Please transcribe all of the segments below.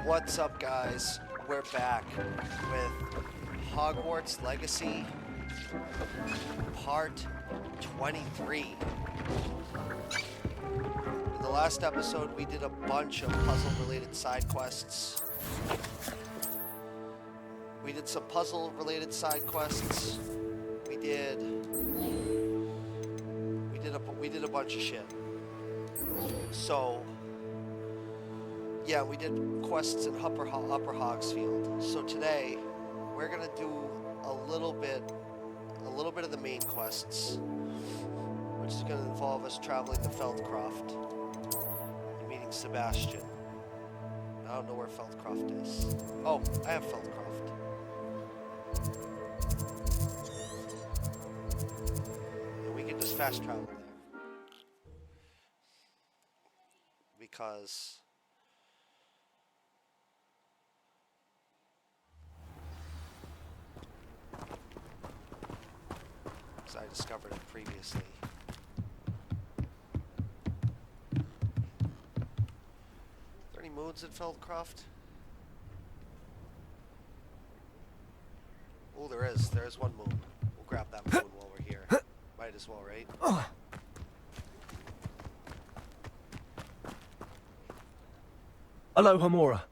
What's up, guys? We're back with Hogwarts Legacy Part 23. In the last episode, we did a bunch of puzzle-related side quests. We did some puzzle-related side quests. We did a bunch of shit. So, yeah, we did quests in Upper Hogsfield. So today, we're gonna do a little bit of the main quests, which is gonna involve us traveling to Feldcroft and meeting Sebastian. I don't know where Feldcroft is. Oh, I have Feldcroft. And we can just fast travel there. Because I discovered it previously. Are there any moons in Feldcroft? Oh, there is. There is one moon. We'll grab that moon while we're here. Might as well, right? Hello, Hamura.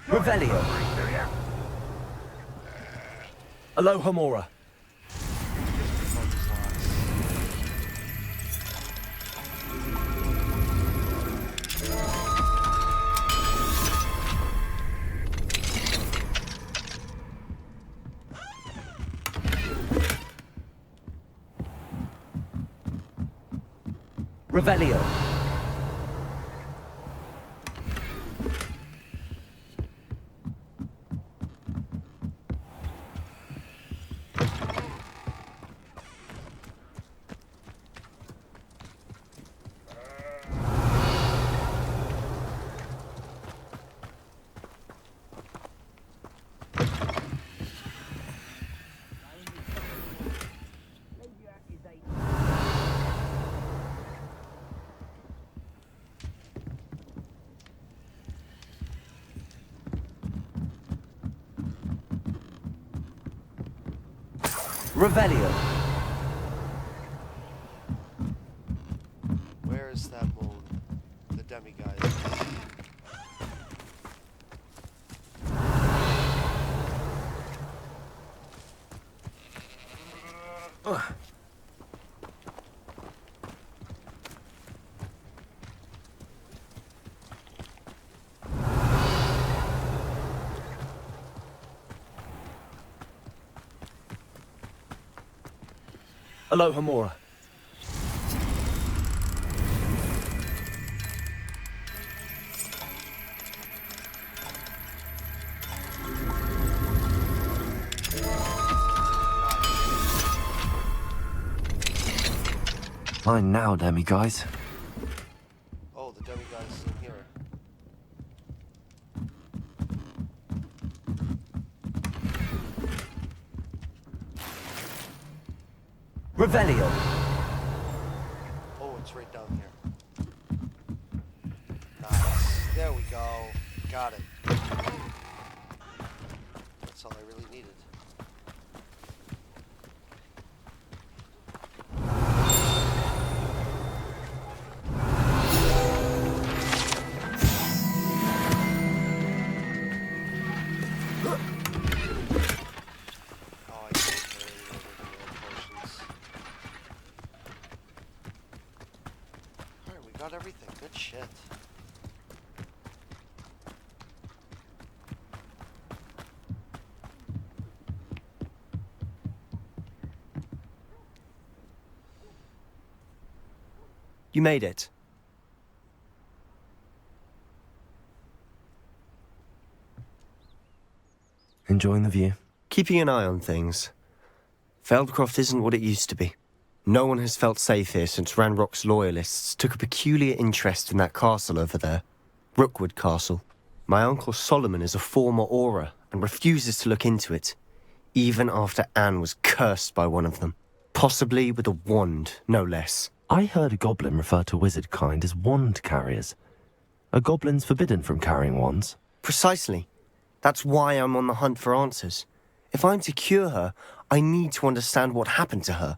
Revelio. Hello, Hamura. Revelio. Revelio. Where is that moon? The demiguise. Hello, Hamura. Mine now, demiguise. Oh, the demiguise is in here. Revelio. Oh, it's right down here. Nice. There we go. Got it. That's all I really needed. Oh, I can't carry any of the potions. Alright, we got everything. Good shit. You made it. Enjoying the view? Keeping an eye on things. Feldcroft isn't what it used to be. No one has felt safe here since Ranrock's loyalists took a peculiar interest in that castle over there. Rookwood Castle. My uncle Solomon is a former Auror and refuses to look into it, even after Anne was cursed by one of them. Possibly with a wand, no less. I heard a goblin refer to wizard kind as wand carriers. Are goblins forbidden from carrying wands? Precisely. That's why I'm on the hunt for answers. If I'm to cure her, I need to understand what happened to her.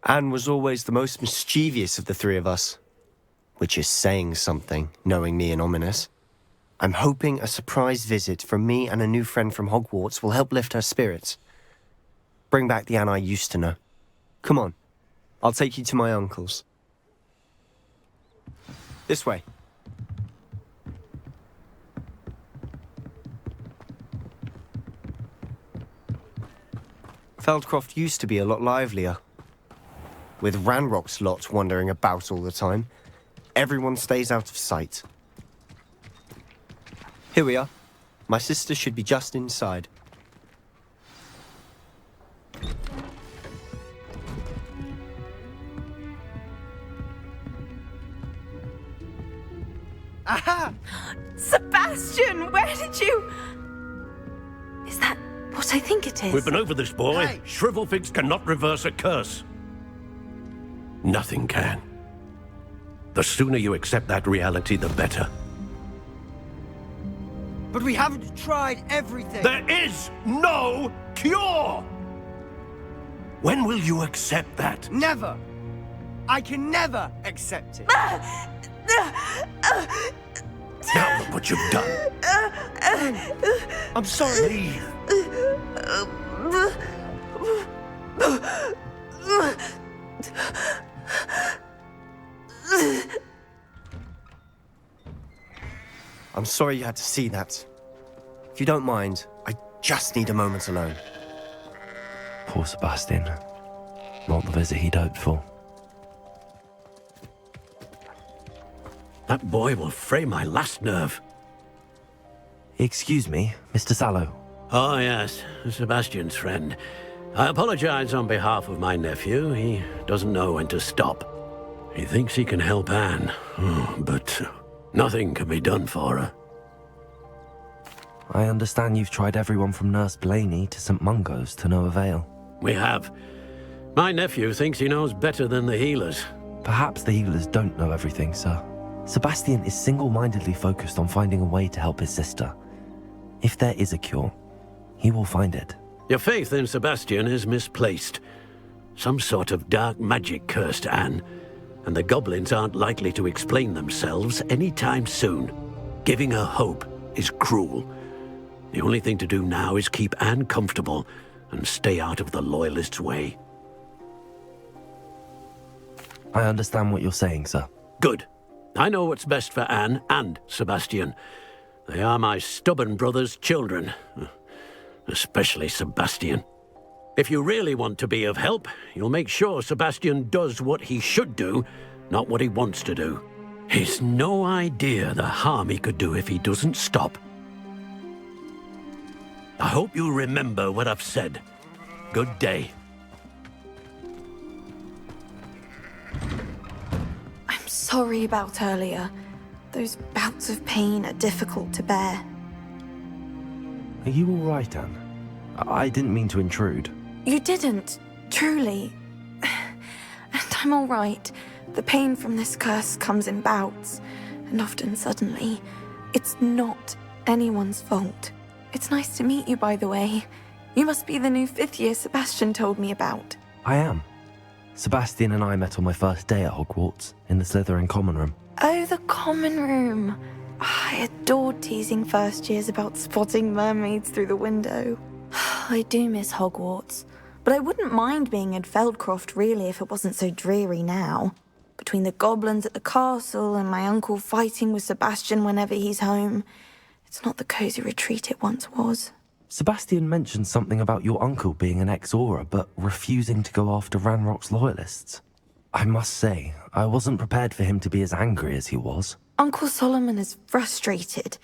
Anne was always the most mischievous of the three of us. Which is saying something, knowing me and Ominous. I'm hoping a surprise visit from me and a new friend from Hogwarts will help lift her spirits. Bring back the Anne I used to know. Come on, I'll take you to my uncle's. This way. Feldcroft used to be a lot livelier. With Ranrock's lot wandering about all the time, everyone stays out of sight. Here we are. My sister should be just inside. Aha! Sebastian, where did you... Is that what I think it is? We've been over this, boy. Hey. Shrivelfigs cannot reverse a curse. Nothing can. The sooner you accept that reality, the better. But we haven't tried everything. There is no cure! When will you accept that? Never. I can never accept it. Now look what you've done. I'm sorry. Leave. I'm sorry you had to see that. If you don't mind, I just need a moment alone. Poor Sebastian. Not the visit he'd hoped for. That boy will fray my last nerve. Excuse me, Mr. Sallow. Oh, yes, Sebastian's friend. I apologize on behalf of my nephew. He doesn't know when to stop. He thinks he can help Anne, but nothing can be done for her. I understand you've tried everyone from Nurse Blaney to St. Mungo's to no avail. We have. My nephew thinks he knows better than the healers. Perhaps the healers don't know everything, sir. Sebastian is single-mindedly focused on finding a way to help his sister. If there is a cure, he will find it. Your faith in Sebastian is misplaced. Some sort of dark magic cursed Anne, and the goblins aren't likely to explain themselves anytime soon. Giving her hope is cruel. The only thing to do now is keep Anne comfortable and stay out of the Loyalists' way. I understand what you're saying, sir. Good. I know what's best for Anne and Sebastian. They are my stubborn brother's children. Especially Sebastian. If you really want to be of help, you'll make sure Sebastian does what he should do, not what he wants to do. He's no idea the harm he could do if he doesn't stop. I hope you remember what I've said. Good day. I'm sorry about earlier. Those bouts of pain are difficult to bear. Are you all right, Anne? I didn't mean to intrude. You didn't, truly. And I'm all right. The pain from this curse comes in bouts, and often suddenly. It's not anyone's fault. It's nice to meet you, by the way. You must be the new 5th year Sebastian told me about. I am. Sebastian and I met on my first day at Hogwarts, in the Slytherin common room. Oh, the common room. I adored teasing first years about spotting mermaids through the window. I do miss Hogwarts, but I wouldn't mind being in Feldcroft really if it wasn't so dreary now. Between the goblins at the castle and my uncle fighting with Sebastian whenever he's home, it's not the cozy retreat it once was. Sebastian mentioned something about your uncle being an ex-Auror, but refusing to go after Ranrock's loyalists. I must say, I wasn't prepared for him to be as angry as he was. Uncle Solomon is frustrated,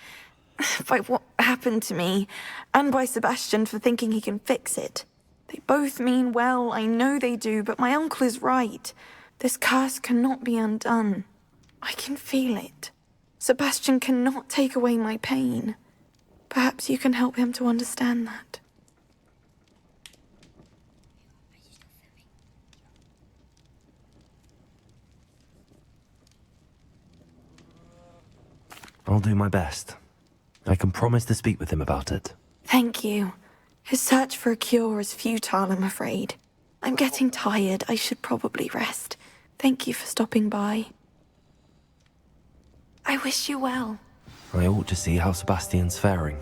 by what happened to me, and by Sebastian for thinking he can fix it. They both mean well, I know they do, but my uncle is right. This curse cannot be undone. I can feel it. Sebastian cannot take away my pain. Perhaps you can help him to understand that. I'll do my best. I can promise to speak with him about it. Thank you. His search for a cure is futile, I'm afraid. I'm getting tired. I should probably rest. Thank you for stopping by. I wish you well. I ought to see how Sebastian's faring.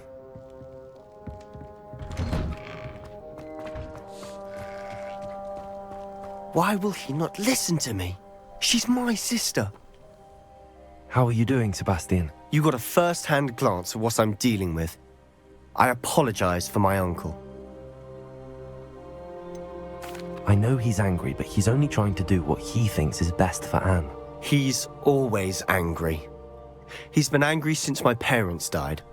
Why will he not listen to me? She's my sister. How are you doing, Sebastian? You got a first-hand glance at what I'm dealing with. I apologize for my uncle. I know he's angry, but he's only trying to do what he thinks is best for Anne. He's always angry. He's been angry since my parents died.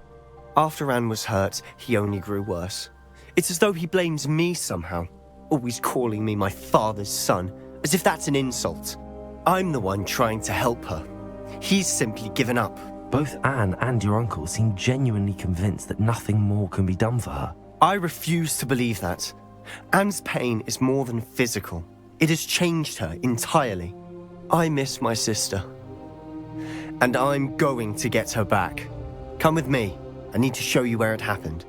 After Anne was hurt, he only grew worse. It's as though he blames me somehow, always calling me my father's son, as if that's an insult. I'm the one trying to help her. He's simply given up. Both Anne and your uncle seem genuinely convinced that nothing more can be done for her. I refuse to believe that. Anne's pain is more than physical. It has changed her entirely. I miss my sister. And I'm going to get her back. Come with me. I need to show you where it happened.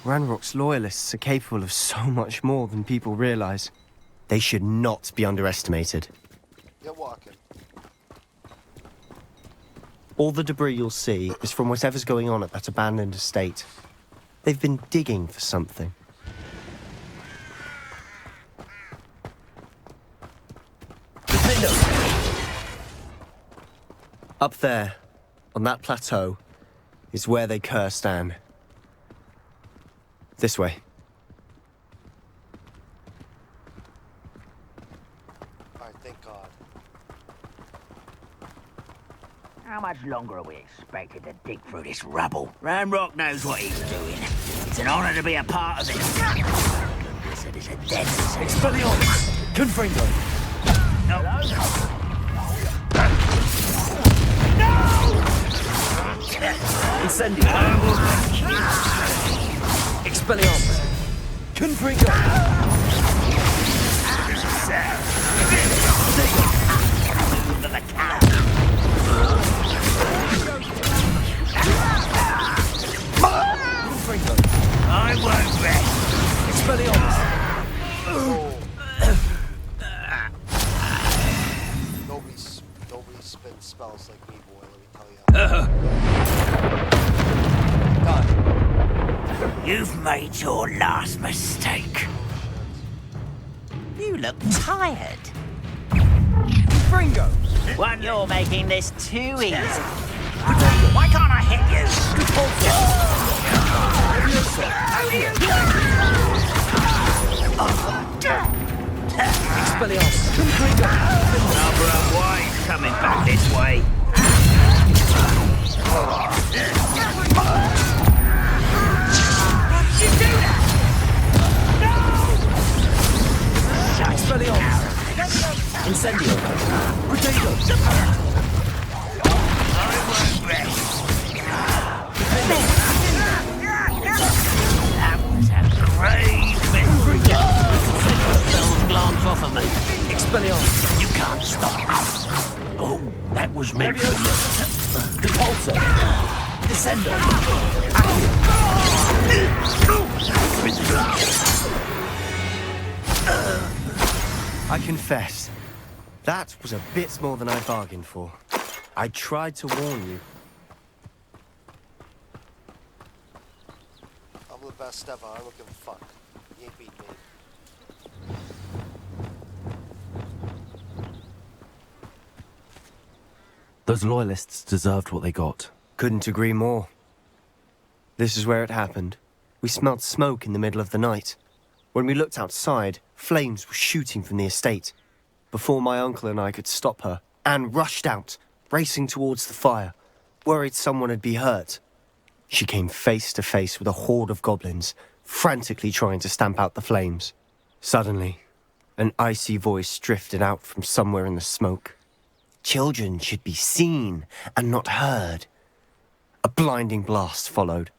Ranrock's loyalists are capable of so much more than people realize. They should not be underestimated. Get walking. All the debris you'll see is from whatever's going on at that abandoned estate. They've been digging for something. Up there, on that plateau, is where they cursed Anne. This way. Alright, thank God. How much longer are we expected to dig through this rubble? Ranrock knows what he's doing. It's an honor to be a part of it. Blizzard is a dead city. Expelliarmus! Confringo! Incendio! Expelliarmus! Confringo! I won't rest. Expelliarmus! Nobody spits spells like me, boy, let me tell you. Done. You've made your last mistake. You look tired. Fringo! One, you're making this too easy. Why can't I hit you? Expelliarmus! Number of wives coming back this way. You do that? Expelliarmus! Incendio! Potato! I won't rest. That was a grave mistake. Don't glance off of me. Expelliarmus! You can't stop. Oh, that was meant for Repulsor! Descendo! I confess, that was a bit more than I bargained for. I tried to warn you. I'm the best ever, I don't give a fuck. You ain't beat me. Those loyalists deserved what they got. Couldn't agree more. This is where it happened. We smelled smoke in the middle of the night. When we looked outside, flames were shooting from the estate. Before my uncle and I could stop her, Anne rushed out, racing towards the fire. worried someone would be hurt. She came face to face with a horde of goblins, frantically trying to stamp out the flames. Suddenly, an icy voice drifted out from somewhere in the smoke. Children should be seen and not heard. A blinding blast followed.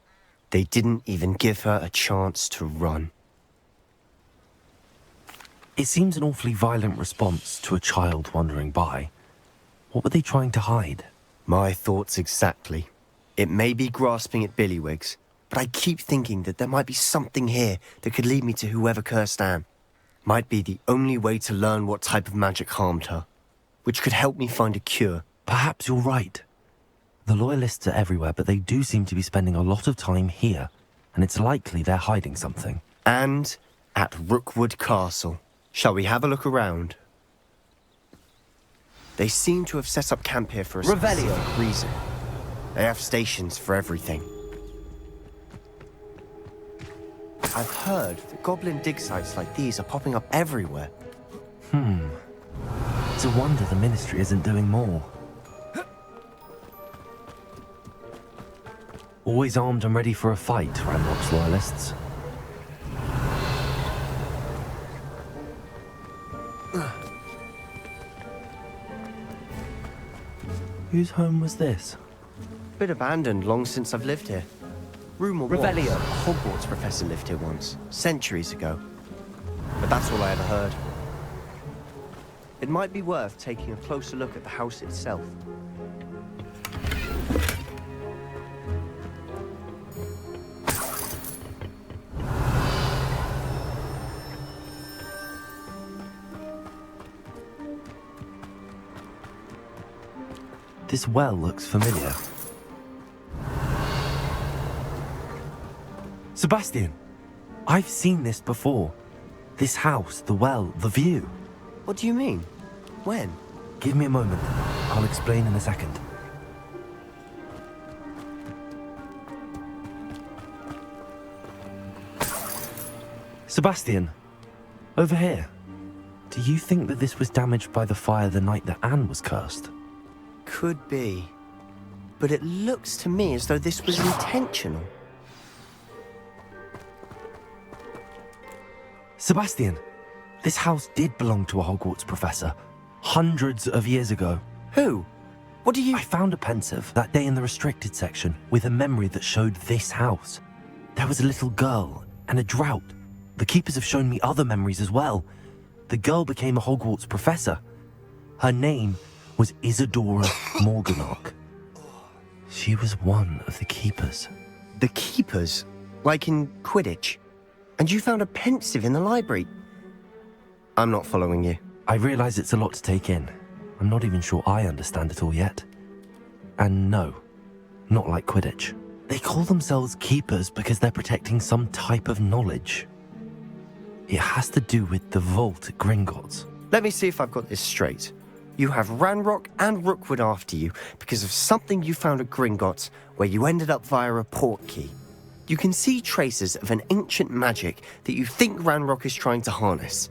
They didn't even give her a chance to run. It seems an awfully violent response to a child wandering by. What were they trying to hide? My thoughts exactly. It may be grasping at Billywigs, but I keep thinking that there might be something here that could lead me to whoever cursed Anne. Might be the only way to learn what type of magic harmed her, which could help me find a cure. Perhaps you're right. The Loyalists are everywhere, but they do seem to be spending a lot of time here, and it's likely they're hiding something. And at Rookwood Castle. Shall we have a look around? They seem to have set up camp here for a specific reason. They have stations for everything. I've heard that goblin dig sites like these are popping up everywhere. It's a wonder the Ministry isn't doing more. Always armed and ready for a fight, Ranrock's Loyalists. Whose home was this? Bit abandoned long since I've lived here. Rumour was a Hogwarts professor lived here once, centuries ago. But that's all I ever heard. It might be worth taking a closer look at the house itself. This well looks familiar. Sebastian! I've seen this before. This house, the well, the view. What do you mean? When? Give me a moment. I'll explain in a second. Sebastian, over here. Do you think that this was damaged by the fire the night that Anne was cursed? Could be. But it looks to me as though this was intentional. Sebastian, this house did belong to a Hogwarts professor, hundreds of years ago. Who? What do you... I found a pensive that day in the restricted section with a memory that showed this house. There was a little girl and a drought. The keepers have shown me other memories as well. The girl became a Hogwarts professor. Her name was Isadora Morganach. She was one of the keepers. The keepers? Like in Quidditch? And you found a pensive in the library? I'm not following you. I realize it's a lot to take in. I'm not even sure I understand it all yet. And no, not like Quidditch. They call themselves keepers because they're protecting some type of knowledge. It has to do with the vault at Gringotts. Let me see if I've got this straight. You have Ranrock and Rookwood after you because of something you found at Gringotts where you ended up via a portkey. You can see traces of an ancient magic that you think Ranrock is trying to harness.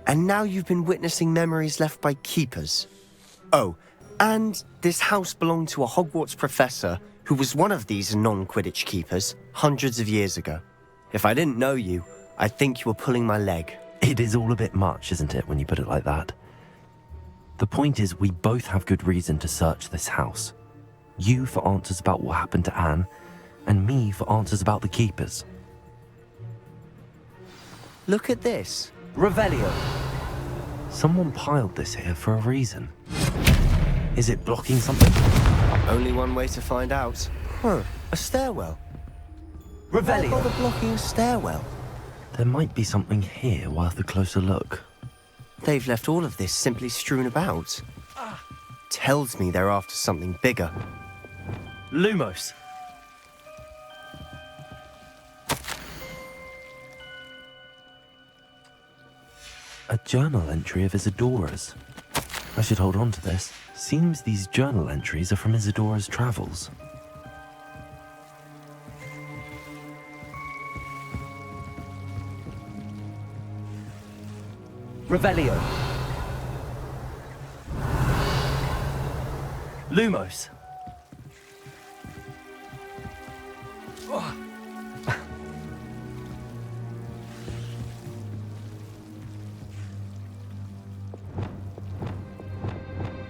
And now you've been witnessing memories left by keepers. Oh, and this house belonged to a Hogwarts professor who was one of these non-Quidditch keepers hundreds of years ago. If I didn't know you, I'd think you were pulling my leg. It is all a bit much, isn't it, when you put it like that? The point is, we both have good reason to search this house. You for answers about what happened to Anne, and me for answers about the keepers. Look at this. Revelio. Someone piled this here for a reason. Is it blocking something? Only one way to find out. A stairwell. Revelio. Why bother blocking a stairwell? There might be something here worth a closer look. They've left all of this simply strewn about. Tells me they're after something bigger. Lumos. A journal entry of Isadora's. I should hold on to this. Seems these journal entries are from Isadora's travels. Revelio. Lumos.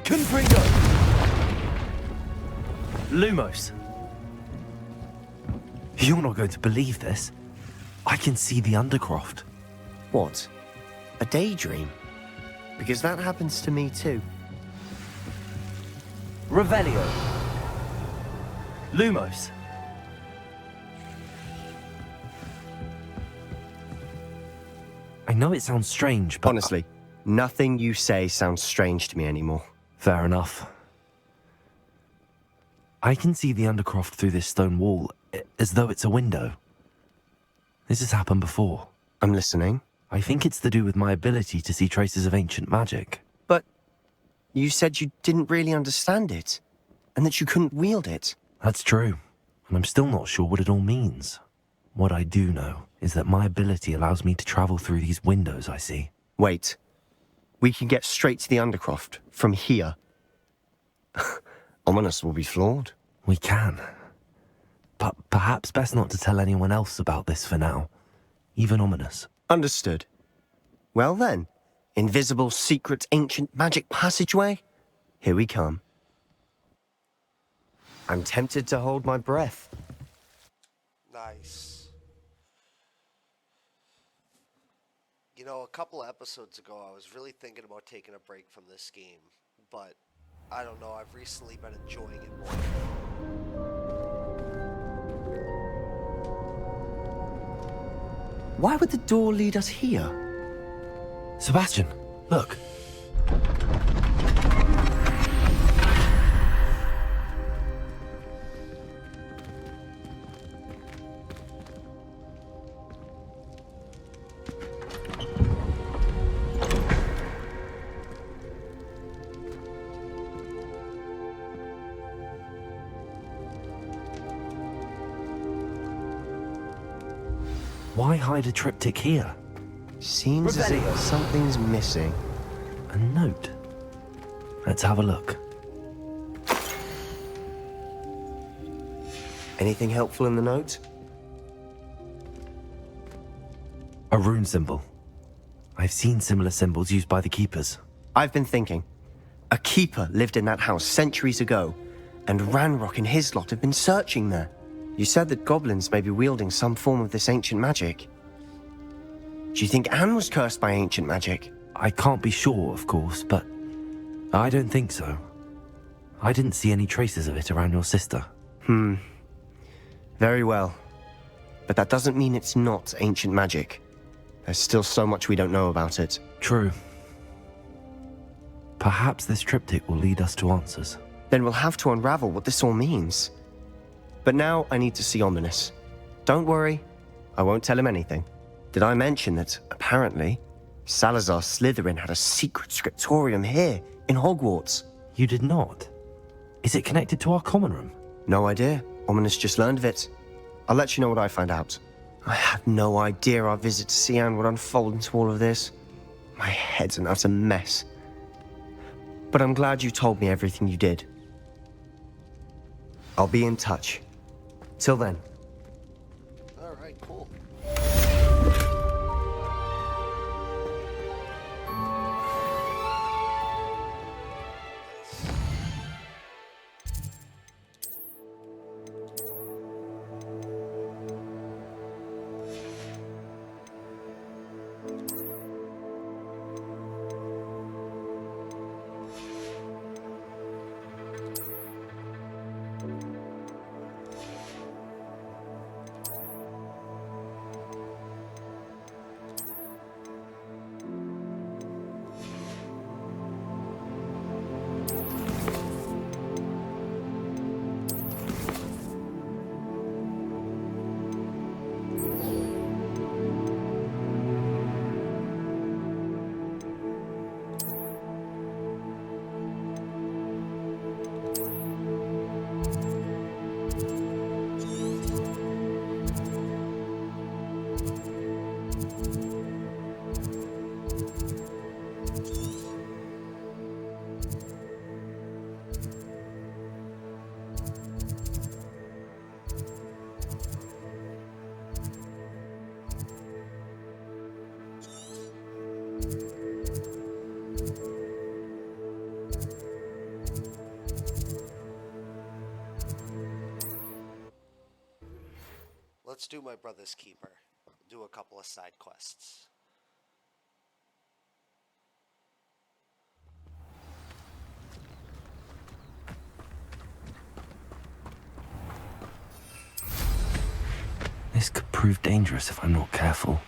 Confringo! Lumos! You're not going to believe this. I can see the Undercroft. What? A daydream? Because that happens to me too. Revelio! Lumos! I know it sounds strange, but... Honestly, nothing you say sounds strange to me anymore. Fair enough. I can see the Undercroft through this stone wall, as though it's a window. This has happened before. I'm listening. I think it's to do with my ability to see traces of ancient magic. But you said you didn't really understand it, and that you couldn't wield it. That's true, and I'm still not sure what it all means. What I do know is that my ability allows me to travel through these windows I see. Wait. We can get straight to the Undercroft from here. Ominous will be flawed. We can. But perhaps best not to tell anyone else about this for now. Even Ominous. Understood. Well then, invisible, secret, ancient magic passageway? Here we come. I'm tempted to hold my breath. Nice. You know, a couple episodes ago, I was really thinking about taking a break from this game, but I don't know, I've recently been enjoying it more. Why would the door lead us here? Sebastian, look. Why hide a triptych here? Seems as if something's missing. A note. Let's have a look. Anything helpful in the note? A rune symbol. I've seen similar symbols used by the keepers. I've been thinking. A keeper lived in that house centuries ago, and Ranrock and his lot have been searching there. You said that goblins may be wielding some form of this ancient magic. Do you think Anne was cursed by ancient magic? I can't be sure, of course, but I don't think so. I didn't see any traces of it around your sister. Very well. But that doesn't mean it's not ancient magic. There's still so much we don't know about it. True. Perhaps this triptych will lead us to answers. Then we'll have to unravel what this all means. But now I need to see Ominous. Don't worry, I won't tell him anything. Did I mention that, apparently, Salazar Slytherin had a secret scriptorium here, in Hogwarts? You did not? Is it connected to our common room? No idea. Ominous just learned of it. I'll let you know what I find out. I had no idea our visit to Cian would unfold into all of this. My head's an utter mess. But I'm glad you told me everything you did. I'll be in touch. Till then. Alright, cool. let's do my brother's keeper. Do a couple of side quests. This could prove dangerous if I'm not careful.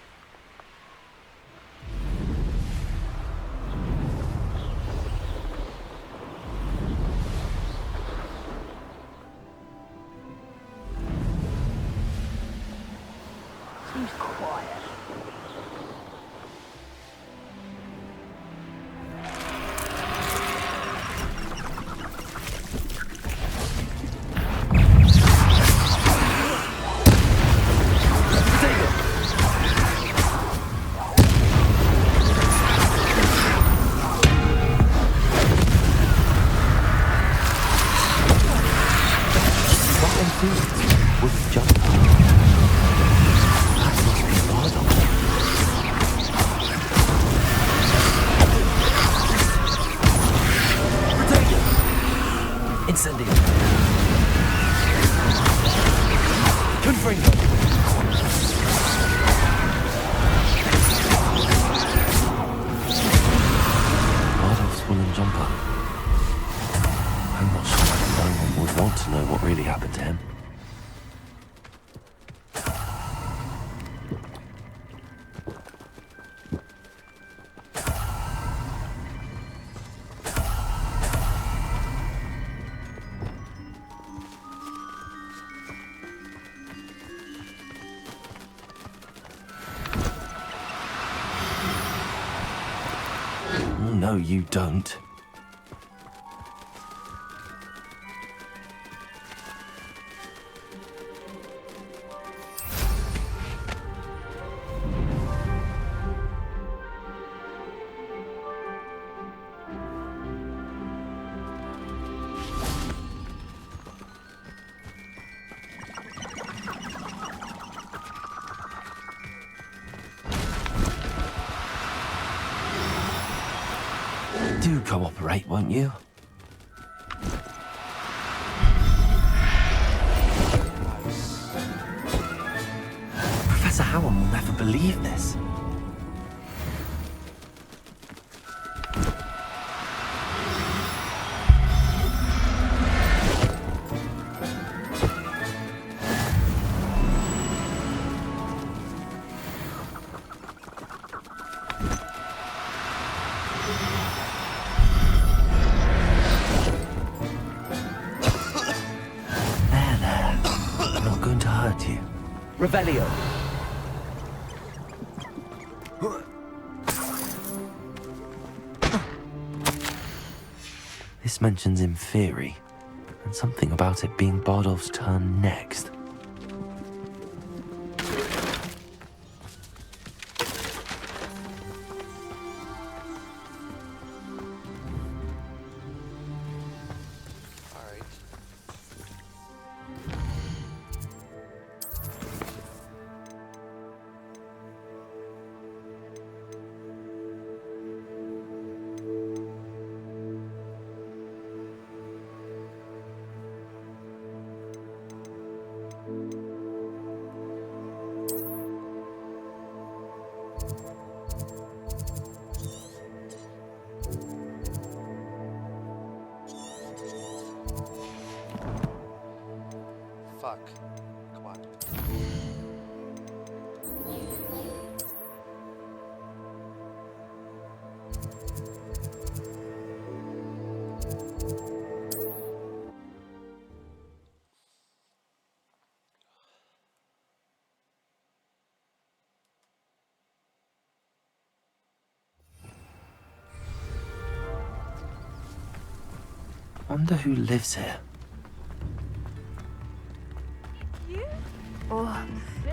Seems quiet. With jump. That must be Bardolph. Incendio. Confringo. Bardolph's woolen jumper. I'm not sure whether no one would want to know what really happened to him. No, you don't. Do cooperate, won't you? Professor Howard will never believe this. Revelio. This mentions Inferi, and something about it being Bardolph's turn next. Fuck. Come on. Wonder who lives here. Oh,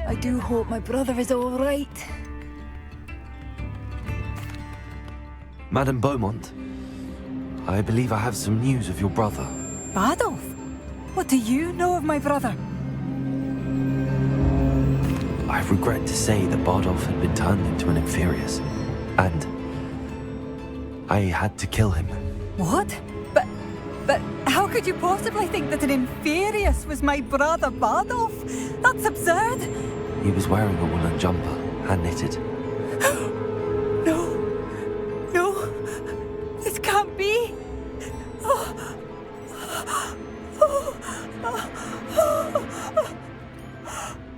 I do hope my brother is all right. Madame Beaumont, I believe I have some news of your brother. Bardolph? What do you know of my brother? I regret to say that Bardolph had been turned into an Inferius, and I had to kill him. What? But How could you possibly think that an Inferius was my brother Bardolph? That's absurd. He was wearing a woolen jumper, hand knitted. No. No. This can't be.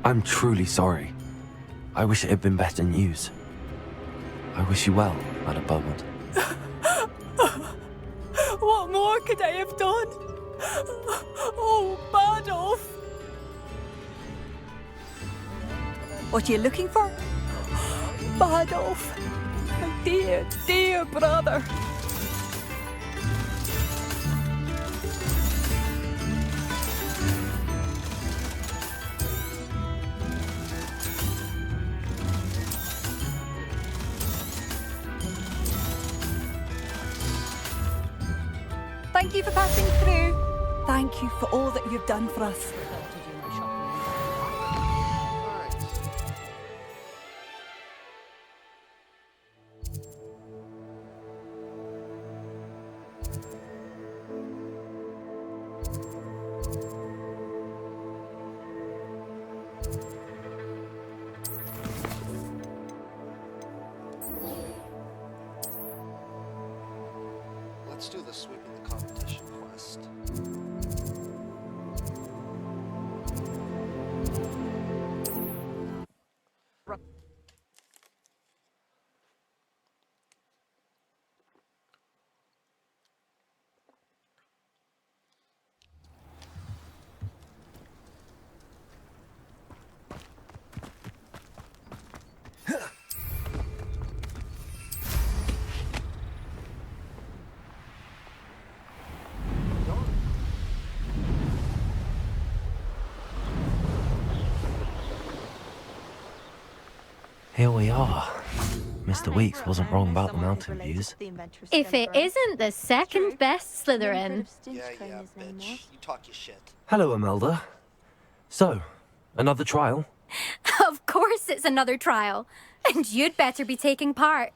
I'm truly sorry. I wish it had been better news. I wish you well, Madam Beaumont. What more could I have done? Oh, Bardolph. What are you looking for? Bardolph. My dear, dear brother. Thank you for passing through. Thank you for all that you've done for us. Alright. Let's do the sweeping the competition quest. Here we are. Mr. Weeks wasn't wrong about the mountain views. If it isn't the second best Slytherin. Yeah, bitch. You talk your shit. Hello, Imelda. So, another trial? Of course it's another trial. And you'd better be taking part.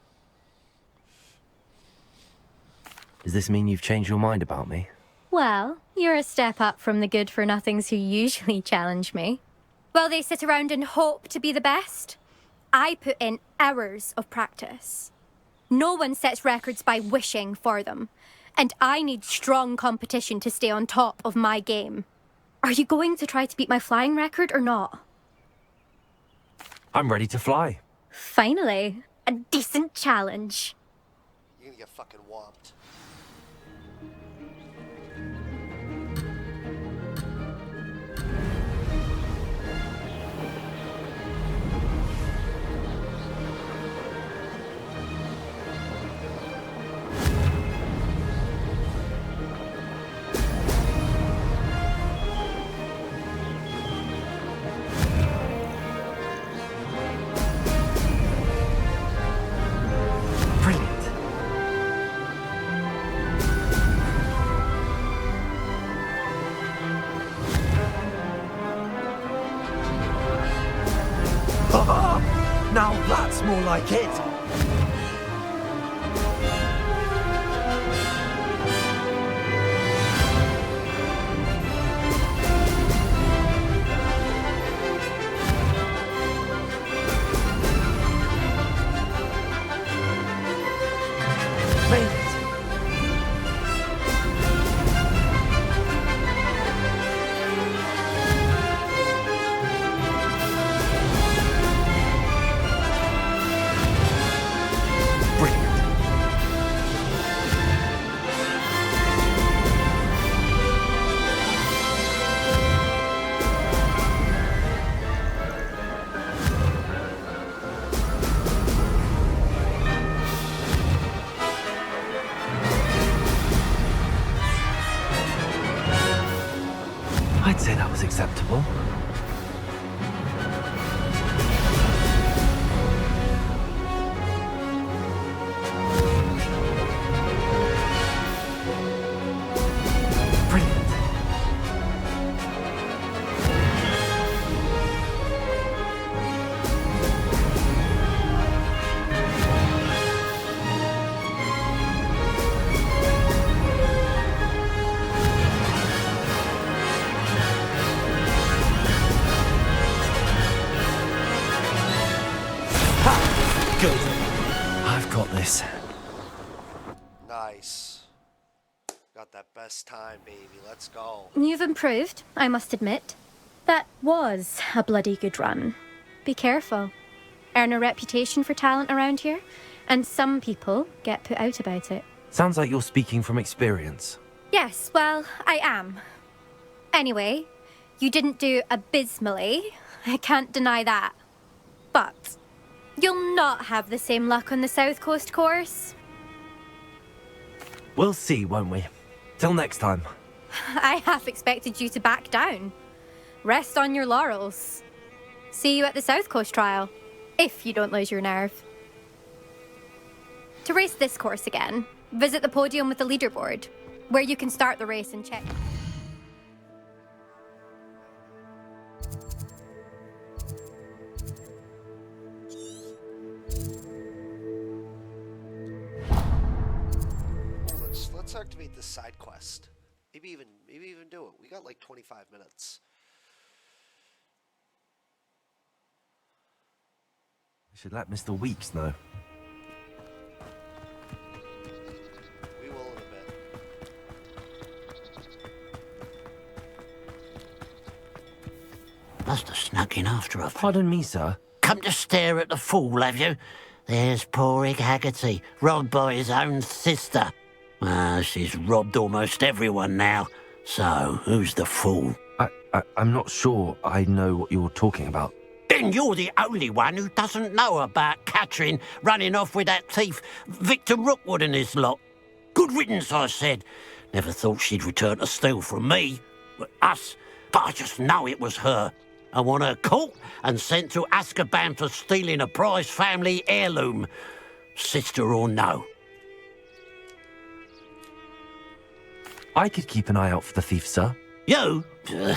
Does this mean you've changed your mind about me? Well, you're a step up from the good-for-nothings who usually challenge me. While they sit around and hope to be the best, I put in hours of practice. No one sets records by wishing for them, and I need strong competition to stay on top of my game. Are you going to try to beat my flying record or not? I'm ready to fly. Finally, a decent challenge. You're gonna get fucking whomped. Brilliant. Now that's more like it. Made it. got this. Nice. Got that best time, baby. Let's go. You've improved, I must admit. That was a bloody good run. Be careful. Earn a reputation for talent around here, and some people get put out about it. Sounds like you're speaking from experience. Yes, well, I am. Anyway, you didn't do abysmally. I can't deny that. But you'll not have the same luck on the South Coast course. We'll see, won't we? Till next time. I half expected you to back down. Rest on your laurels. See you at the South Coast trial, if you don't lose your nerve. To race this course again, visit the podium with the leaderboard, where you can start the race and check. Let's activate this side quest. Maybe even do it. We got like 25 minutes. We should let Mr. Weeks know. We will in a bit. Must have snuck in after her. Pardon me, sir. Come to stare at the fool, have you? There's poor Ig Haggerty, robbed by his own sister. She's robbed almost everyone now. So, who's the fool? I'm not sure I know what you're talking about. Then you're the only one who doesn't know about Catherine running off with that thief, Victor Rookwood and his lot. Good riddance, I said. Never thought she'd return to steal from me, us, but I just know it was her. I want her caught and sent to Azkaban for stealing a prize family heirloom. Sister or no. I could keep an eye out for the thief, sir. You? Ugh.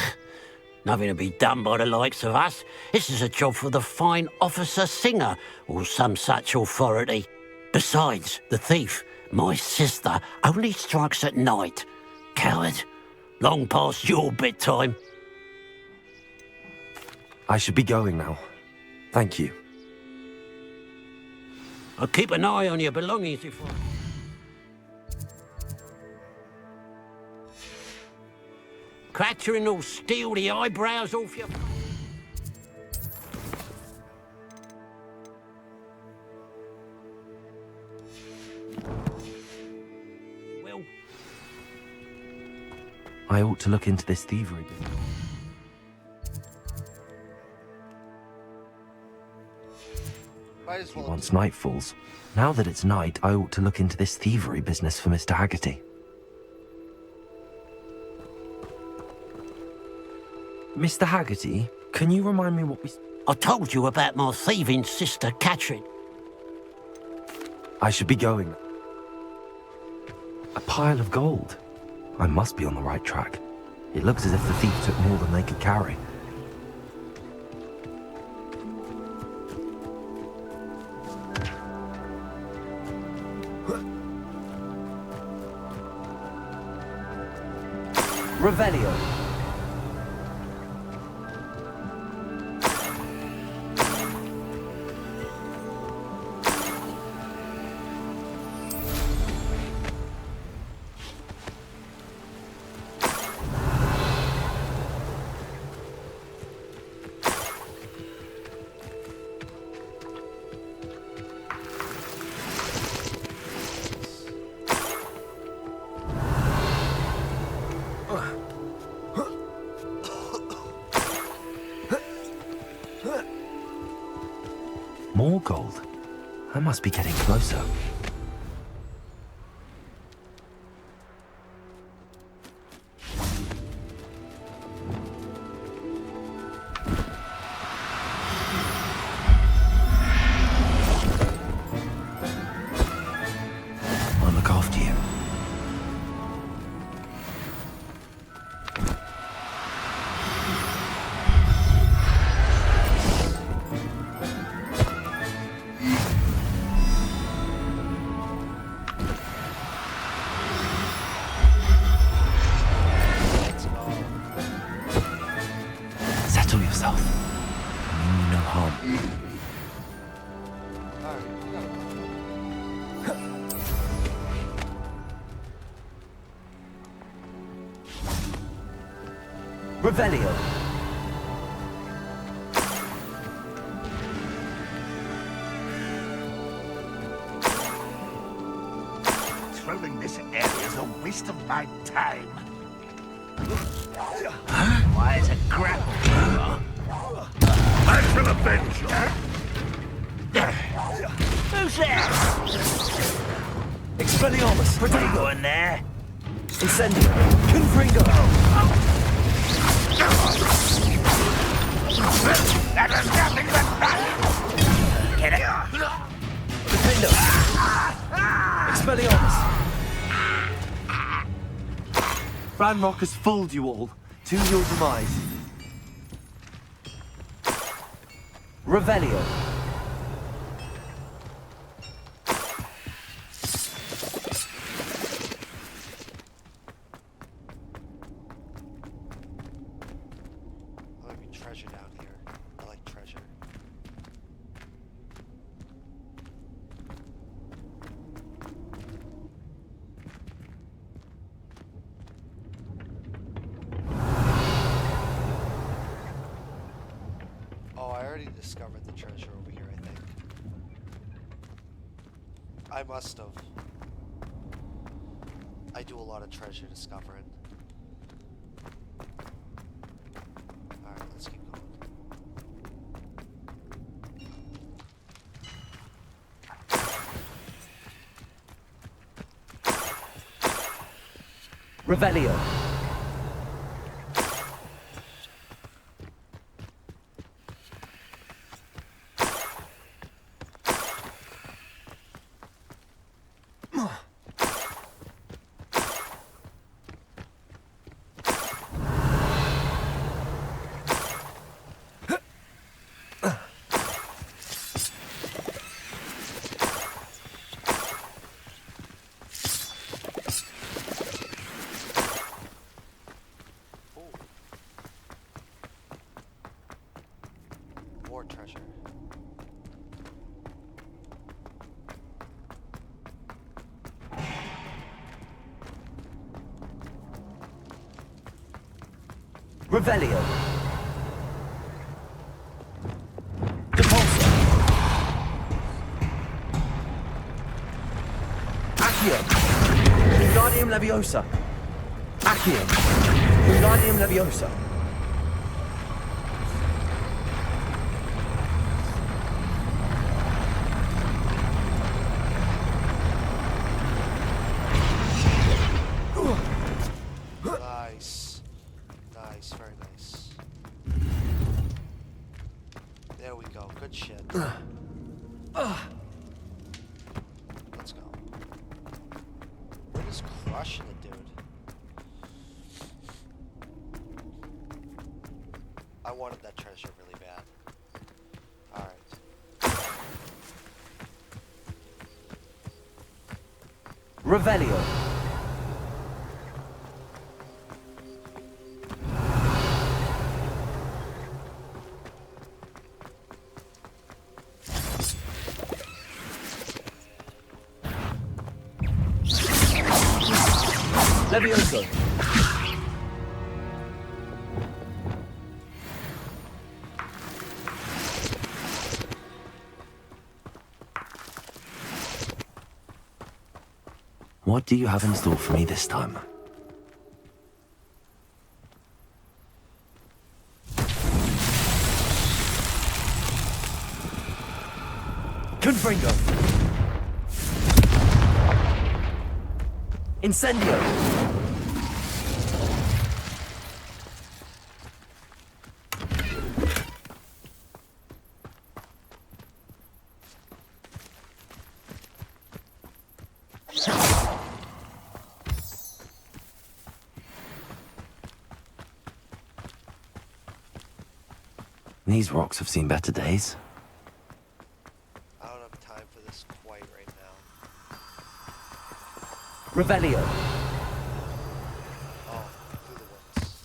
Nothing to be done by the likes of us. This is a job for the fine officer Singer, or some such authority. Besides, the thief, my sister, only strikes at night. Coward. Long past your bedtime. I should be going now. Thank you. I'll keep an eye on your belongings if I... Catherine will steal the eyebrows off your... Well... I ought to look into this thievery. Might as well. Once night falls. Now that it's night, I ought to look into this thievery business for Mr. Haggerty. Mr. Haggerty, can you remind me what we... I told you about my thieving sister, Catherine. I should be going. A pile of gold. I must be on the right track. It looks as if the thief took more than they could carry. Revelio. More gold. I must be getting closer. I'll look after you. Settle yourself. I mean you no harm. Alright, we got it. Revelio. Patrolling this area is a waste of my time. Why is it grapple? I shall avenge you. Who's there? Expelliarmus. Protego in there. Incendio. Confringo. That was nothing but fun. Get it? Defendo. Expelliarmus. Ranrock has fooled you all to your demise. Revelio. Let me treasure down here. I like treasure. Oh, I already discovered the treasure over here, I think. I must have. I do a lot of treasure discovering. Alright, let's keep going. Revelio. More treasure. Revelio. Depulso. Accio. Wingardium Leviosa. Accio. Wingardium Leviosa. Nice. Nice, very nice. There we go. Good shit. Let's go. We're just crushing it, dude. I wanted that treasure really bad. Alright. Revelio. Levioso. What do you have in store for me this time? Confringo. Incendio. These rocks have seen better days. I don't have time for this quite right now. Revelio. Oh, through the woods.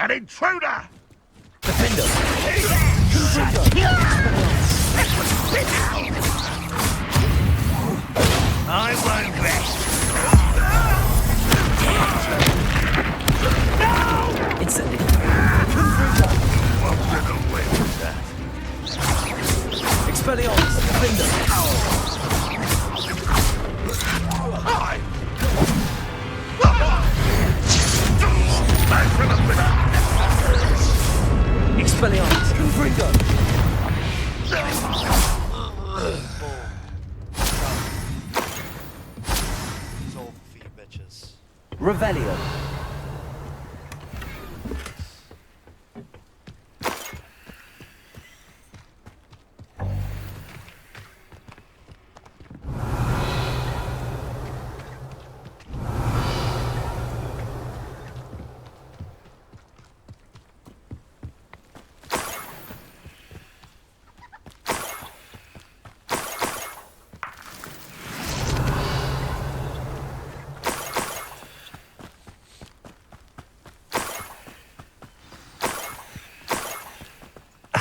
An intruder! Defender! I won't rest. Incendiary! I'll get away with that. Expelliarmus! Defender! Hi! Back from the winner! Expelliarmus! Confringo! It's over for you bitches. Revelio!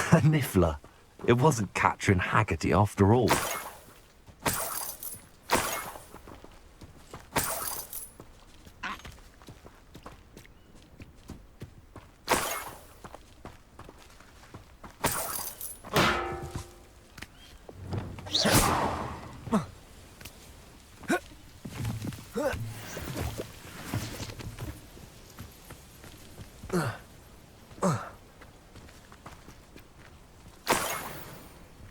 A niffler. It wasn't Catherine Haggerty after all.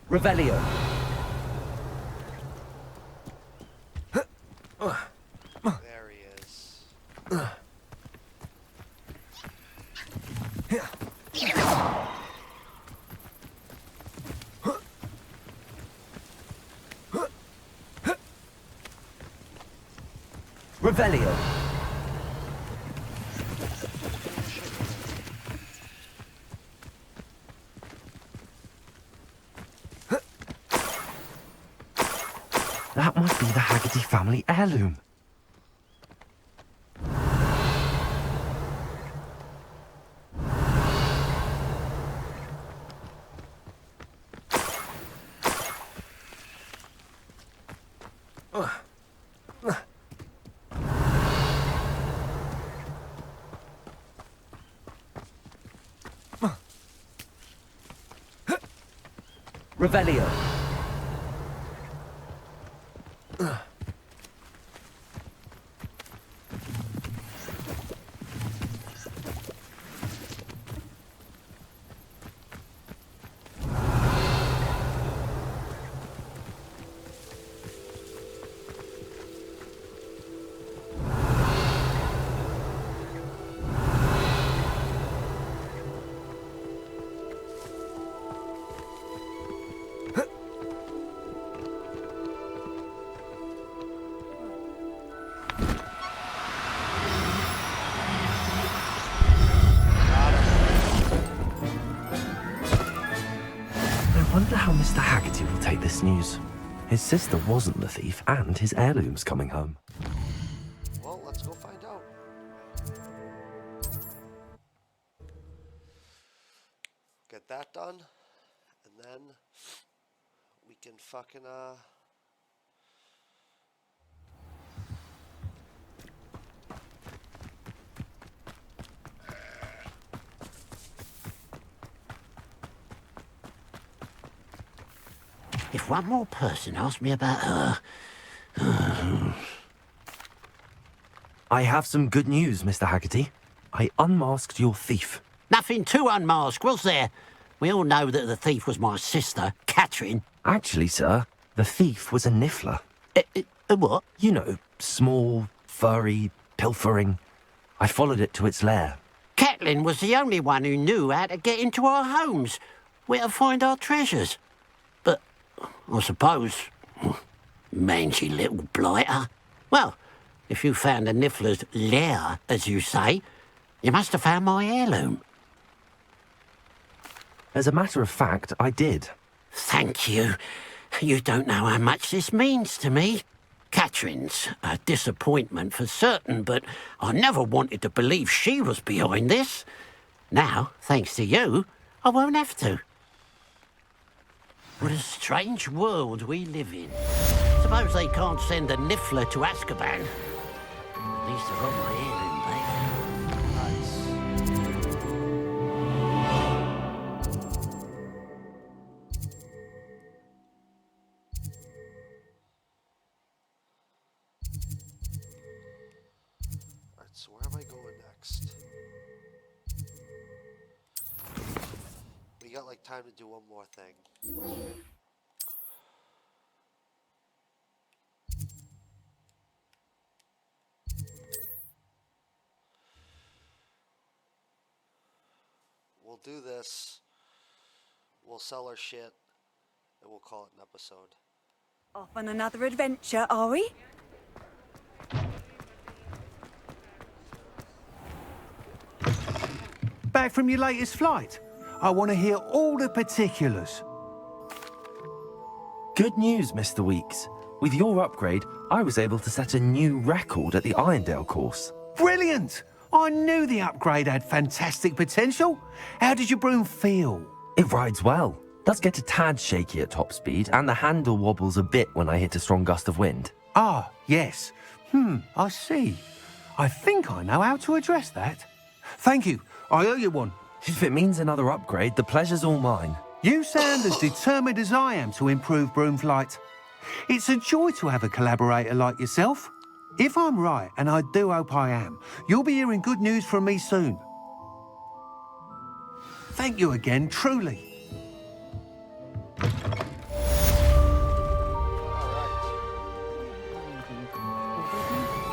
Revelio! There he is. Revelio! That might be the Haggerty family heirloom. Revelio! I wonder how Mr. Haggerty will take this news. His sister wasn't the thief, and his heirloom's coming home. Well, let's go find out. Get that done, and then we can fucking If one more person asks me about her... I have some good news, Mr. Haggerty. I unmasked your thief. Nothing to unmask, was there? We all know that the thief was my sister, Catherine. Actually, sir, the thief was a niffler. What? You know, small, furry, pilfering. I followed it to its lair. Catelyn was the only one who knew how to get into our homes, where to find our treasures. But I suppose, mangy little blighter. Well, if you found the niffler's lair, as you say, you must have found my heirloom. As a matter of fact, I did. Thank you. You don't know how much this means to me. Catherine's a disappointment for certain, but I never wanted to believe she was behind this. Now, thanks to you, I won't have to. What a strange world we live in. Suppose they can't send a Niffler to Azkaban. At least I've got my heirloom back. Nice. Alright, so where am I going next? We got like time to do one more thing. We'll do this. We'll sell our shit, and we'll call it an episode. Off on another adventure, are we? Back from your latest flight? I want to hear all the particulars. Good news, Mr. Weeks. With your upgrade, I was able to set a new record at the Irondale course. Brilliant! I knew the upgrade had fantastic potential. How did your broom feel? It rides well. Does get a tad shaky at top speed, and the handle wobbles a bit when I hit a strong gust of wind. Ah, yes. I see. I think I know how to address that. Thank you. I owe you one. If it means another upgrade, the pleasure's all mine. You sound as determined as I am to improve broom flight. It's a joy to have a collaborator like yourself. If I'm right, and I do hope I am, you'll be hearing good news from me soon. Thank you again, truly.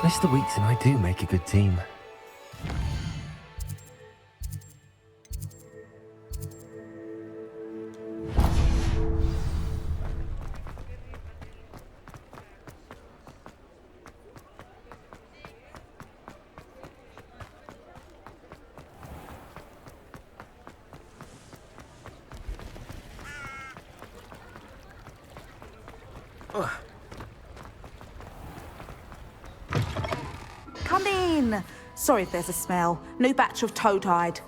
Mr. Weeks and I do make a good team. Come in. Sorry if there's a smell. New batch of toad-hide.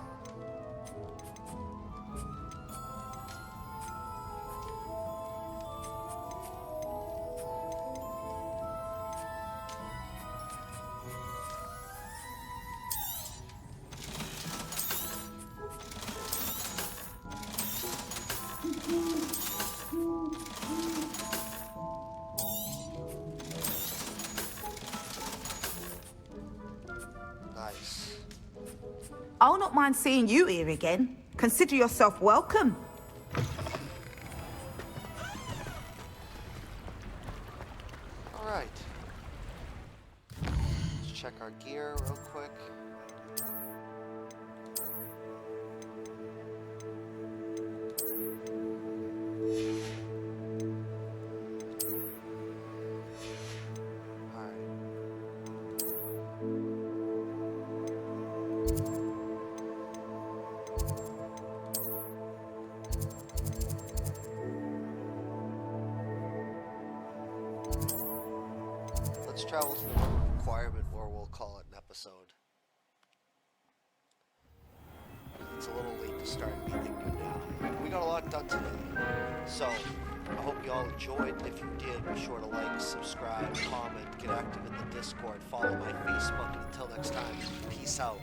Nice. I'll not mind seeing you here again. Consider yourself welcome. Alright. Let's check our gear real quick. Let's travel to the requirement, or we'll call it an episode. It's a little late to start anything new now. We got a lot done today. So, I hope you all enjoyed. If you did, be sure to like, subscribe, comment, get active in the Discord, follow my Facebook, and until next time, peace out.